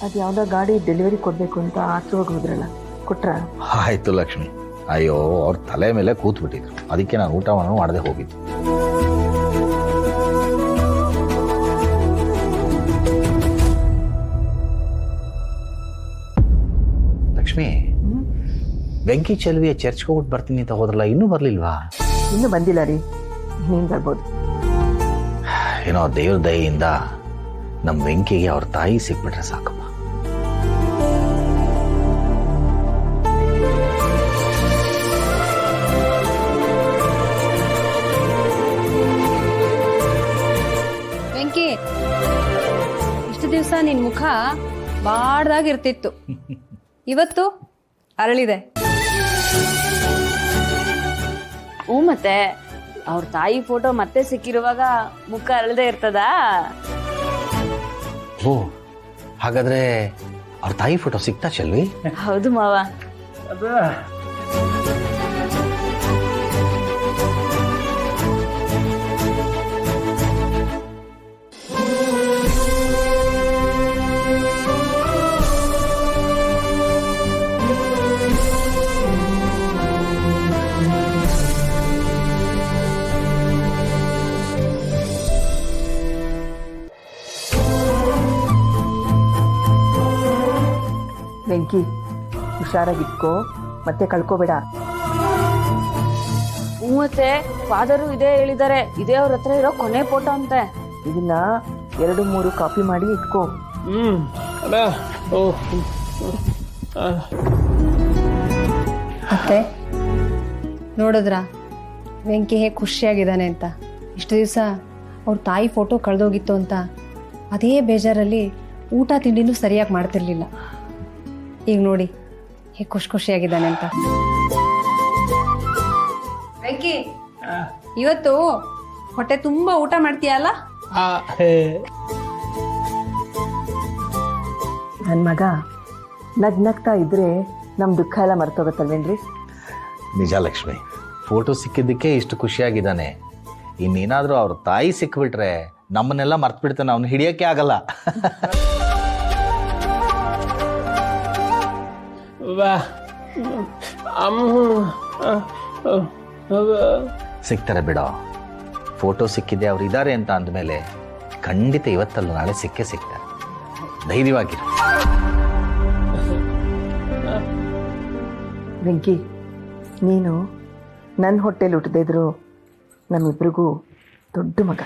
ಅದು ಯಾವುದೋ ಗಾಡಿ ಡೆಲಿವರಿ ಕೊಡಬೇಕು ಅಂತ ಆಚೆಗೆ ಹೋದ್ರಲ್ಲ, ಕೊಟ್ರ? ಆಯಿತು ಲಕ್ಷ್ಮಿ. ಅಯ್ಯೋ, ಅವ್ರ ತಲೆ ಮೇಲೆ ಕೂತ್ಬಿಟ್ಟಿದ್ರು, ಅದಕ್ಕೆ ನಾನು ಊಟವನ್ನು ಮಾಡದೆ ಹೋಗಿದ್ದು. ಲಕ್ಷ್ಮಿ, ಬೆಂಕಿ ಚೆಲುವಿಯ ಚರ್ಚ್ಗೆ ಹೋಗ್ಬಿಟ್ಟು ಬರ್ತೀನಿ ಅಂತ ಹೋದ್ರಲ್ಲ, ಇನ್ನೂ ಬರಲಿಲ್ವಾ? ಇನ್ನೂ ಬಂದಿಲ್ಲ ರೀ. ನೀನು ಬರ್ಬೋದು. ಏನೋ ದೇವ್ರ ದಯೆಯಿಂದ ನಮ್ಮ ಬೆಂಕಿಗೆ ಅವ್ರ ತಾಯಿ ಸಿಕ್ಬಿಟ್ರೆ ಸಾಕಪ್ಪ. ಬೆಂಕಿ, ಇಷ್ಟು ದಿವಸ ನಿನ್ ಮುಖ ಬಾಡ್ದಾಗಿರ್ತಿತ್ತು, ಇವತ್ತು ಅರಳಿದೆ. ಮತ್ತೆ ಅವ್ರ ತಾಯಿ ಫೋಟೋ ಮತ್ತೆ ಸಿಕ್ಕಿರುವಾಗ ಮುಖ ಅರಳದೆ ಇರ್ತದಾ? ಓ, ಹಾಗಾದ್ರೆ ಅವ್ರ ತಾಯಿ ಫೋಟೋ ಸಿಕ್ತಾ ಚೆಲ್ವಿ? ಹೌದು ಮಾವ. ಬೆಂಕಿ, ಹುಷಾರಾಗಿಟ್ಕೋ, ಮತ್ತೆ ಕಳ್ಕೋಬೇಡ. ಮತ್ತೆ ಫಾದರು ಇದೇ ಹೇಳಿದ್ದಾರೆ, ಇದೇ ಅವ್ರ ಹತ್ರ ಇರೋ ಕೊನೆ ಫೋಟೋ ಅಂತೆ. ಇದನ್ನ 2-3 ಕಾಪಿ ಮಾಡಿ ಇಟ್ಕೋ. ಮತ್ತೆ ನೋಡಿದ್ರ ವೆಂಕಿ ಹೇಗೆ ಖುಷಿಯಾಗಿದ್ದಾನೆ ಅಂತ. ಇಷ್ಟು ದಿವಸ ಅವ್ರ ತಾಯಿ ಫೋಟೋ ಕಳೆದೋಗಿತ್ತು ಅಂತ ಅದೇ ಬೇಜಾರಲ್ಲಿ ಊಟ ತಿಂಡಿನೂ ಸರಿಯಾಗಿ ಮಾಡ್ತಿರ್ಲಿಲ್ಲ. ಈಗ ನೋಡಿ ಹೇಗೆ ಖುಷಿಯಾಗಿದ್ದಾನೆ ಅಂತ. ವೆಂಕಿ, ಇವತ್ತು ಹೊಟ್ಟೆ ತುಂಬಾ ಊಟ ಮಾಡ್ತೀಯಲ್ಲ? ನನ್ನ ಮಗ ನಗ್ನಗ್ತಾ ಇದ್ರೆ ನಮ್ಮ ದುಃಖ ಎಲ್ಲ ಮರ್ತೋಗತ್ತಲ್ವೇನ್ರಿ? ನಿಜ ಲಕ್ಷ್ಮಿ, ಫೋಟೋ ಸಿಕ್ಕಿದ್ದಕ್ಕೆ ಇಷ್ಟು ಖುಷಿಯಾಗಿದ್ದಾನೆ. ಇನ್ನೇನಾದರೂ ಅವ್ರ ತಾಯಿ ಸಿಕ್ಬಿಟ್ರೆ ನಮ್ಮನ್ನೆಲ್ಲ ಮರ್ತು ಬಿಡ್ತಾನೆ, ಅವ್ನು ಹಿಡಿಯೋಕ್ಕೆ ಆಗಲ್ಲ. ಸಿಗ್ತಾರೆ ಬಿಡೋ. ಫೋಟೋ ಸಿಕ್ಕಿದೆ, ಅವ್ರು ಇದ್ದಾರೆ ಅಂತ ಅಂದಮೇಲೆ ಖಂಡಿತ ಇವತ್ತಲ್ಲ ನಾಳೆ ಸಿಕ್ಕೇ ಸಿಗ್ತಾರೆ. ಧೈರ್ಯವಾಗಿರು. ಬೆಂಕಿ, ನೀನು ನನ್ನ ಹೊಟ್ಟೆಲಿ ಹುಟ್ಟದೇ ಇದ್ರು ನಮ್ಮಿಬ್ರಿಗೂ ದೊಡ್ಡ ಮಗ.